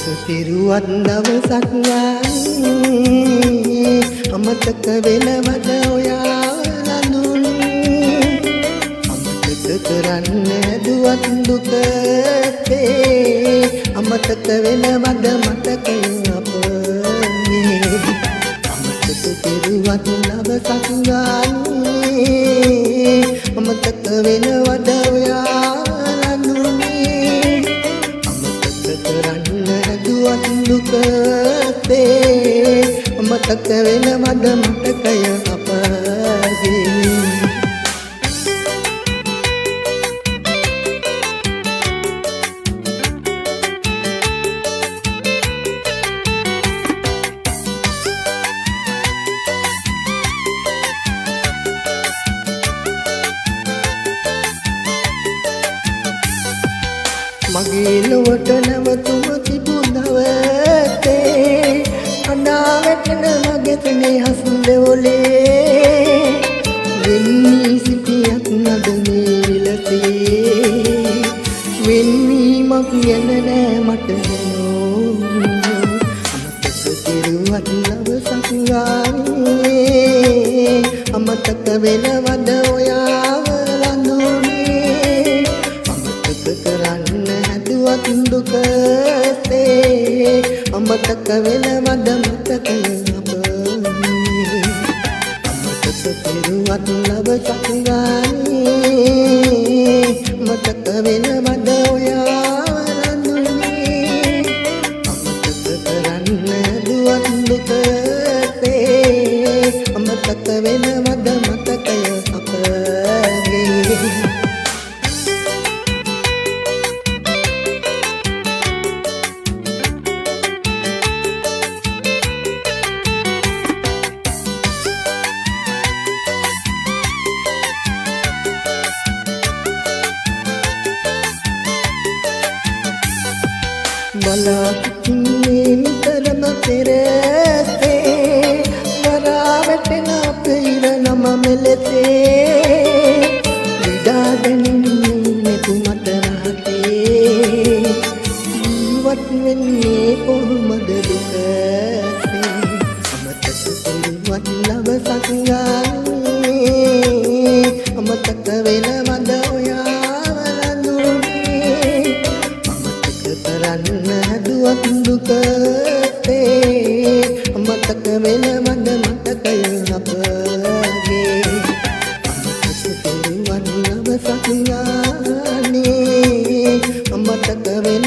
පිරුවත් දවසක් යානේ අමතක වෙනවද ඔයා නුනේ අමතක කරන්න දුවත් දුකේ අමතක වෙනවද මතකය අපේ අමතක පිරුවත් දවසක් යානේ අමතක වෙනවද ඔයා නුනේ අමතක කරන්න දුවත් දුකේ අමතක වෙනවද මතකය අපගේ මගේ ලොවට නැවතුම තිබුණවතේ අඬා වැටෙන මගේ තනේ හසුලෝලේ වෙන්නී සිටියක් නද මේ විලසේ වෙන්නීමක් යන නෑ මට අමතක තිරුවත් දවසක් ගානේ අමතක වෙනවද ඔයා නුනේ අමතක කරන්න දුවත් දුකේ අමතක වෙනවද මතකය අපේ අමතක පිරුවත් දවසක් ගානේ මතක වෙනවද ඔයා නුනේ අමතක කරන්න දුවත් දුකේ අමතක වෙනවද මතකය අපගේ බලාපිටින්නේ නිතරම පෙරසේ වරා වැටෙන අපේ නම මෙලෙසේ විඩා දැනින්නේ නෙතුමට රහතේ ජීවත් වෙන්නේ කොහොමද දුකසේ අමතක පිරුවත් දවසක් ගානේ අමතක වෙනවද ඔයා නුනේ කරන්න දුවත් දුකේ අමතක වෙනවද මතකය අපගේ අමතක පිරුවත් දවසක් ගානේ අමතක වෙන